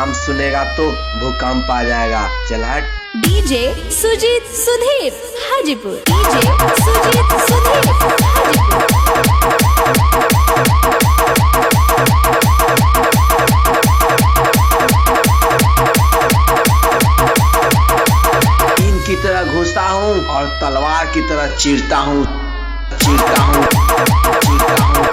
नाम सुनेगा तो भूकंप आ जाएगा। चल हट। डीजे सुजीत सुधीर हाजीपुर। डीजे सुजीत सुधीर हाजीपुर। 3 की तरह घुसता हूँ और तलवार की तरह चीरता हूँ, चीरता हूँ, चीरता हूँ।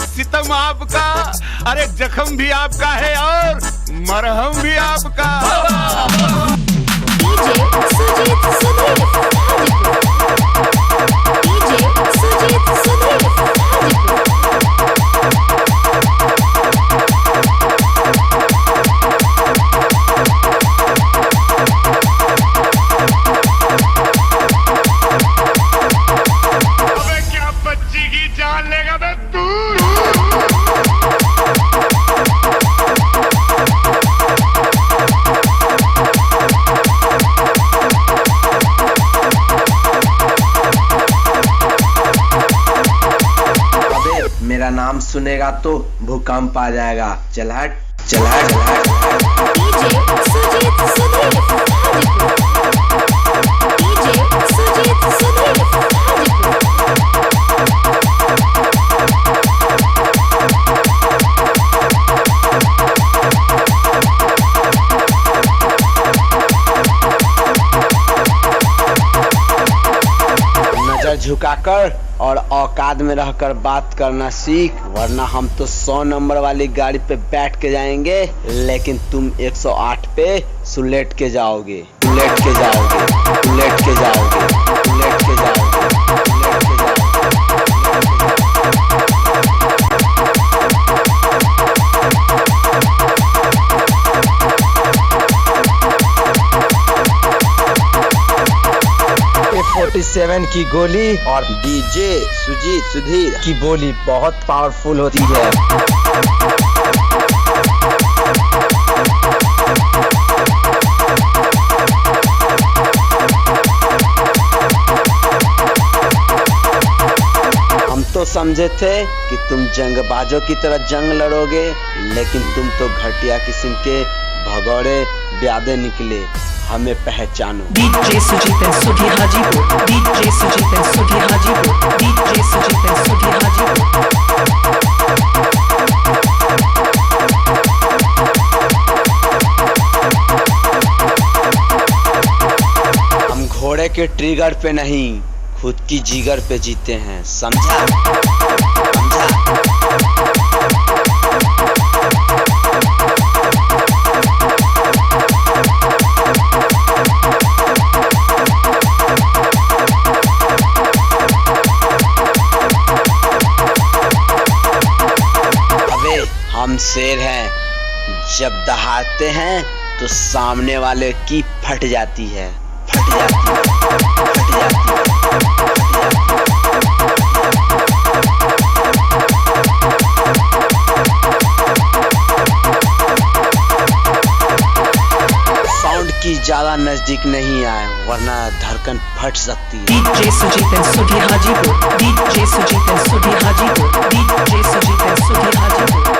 सितम आपका, अरे जख्म भी आपका है और मरहम भी आपका। डीजे सुजीत सुधीर हाजीपुर। डीजे सुजीत सुधीर हाजीपुर। अबे क्या बच्ची की जान लेगा बे तू। मेरा नाम सुनेगा तो भूकंप आ जाएगा। चल हट, चल हट, चल हट। डीजे सुजीत सुधीर हाजीपुर। डीजे सुजीत सुधीर हाजीपुर। नजर झुकाकर और औकात में रहकर बात करना सीख, वरना हम तो 100 नंबर वाली गाड़ी पे बैठ के जाएंगे, लेकिन तुम 108 पे सुलेट के जाओगे, सुलेट के जाओगे, सुलेट के जाओगे, सुलेट के जाओगे, सुलेट के जाओगे। 47 की गोली और डीजे सुजीत सुधीर की बोली बहुत पावरफुल होती है। हम तो समझे थे कि तुम जंगबाजों की तरह जंग लड़ोगे, लेकिन तुम तो घटिया किस्म के भगौड़े ब्यादे निकले। हमें पहचानो। DJ Sujit Sudhir Hajipur. DJ Sujit Sudhir Hajipur. DJ Sujit Sudhir Hajipur. हम घोड़े के ट्रिगर पे नहीं, खुद की जिगर पे जीते हैं, समझा? समझा? हम शेर हैं, जब दहाड़ते हैं तो सामने वाले की फट जाती है, फट जाती है, फट जाती है, साउंड की ज्यादा नजदीक नहीं आए, वरना धड़कन फट सकती है। DJ Sujit Sudhir Hajipur. DJ Sujit Sudhir Hajipur. DJ Sujit Sudhir Hajipur.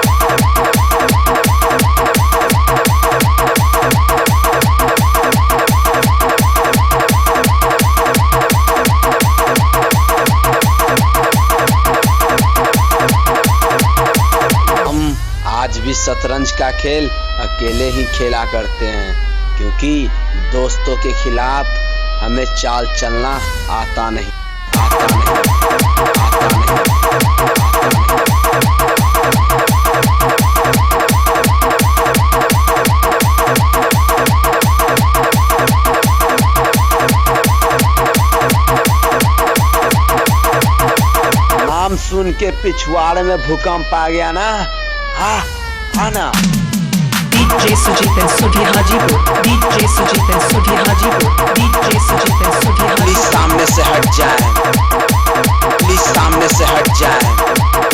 आज भी शतरंज का खेल अकेले ही खेला करते हैं, क्योंकि दोस्तों के खिलाफ हमें चाल चलना आता नहीं, आता नहीं, आता नहीं। नाम सुन के पिछवाड़े में भूकंप आ गया ना, हाँ हाँ ना। DJ सुजीत एंड सुधी हाजीपुर, DJ सुजीत एंड सुधी हाजीपुर, DJ सुजीत एंड सुधी प्लीज हाजीपुर। सामने से हट जाए, प्लीज सामने से हट जाए।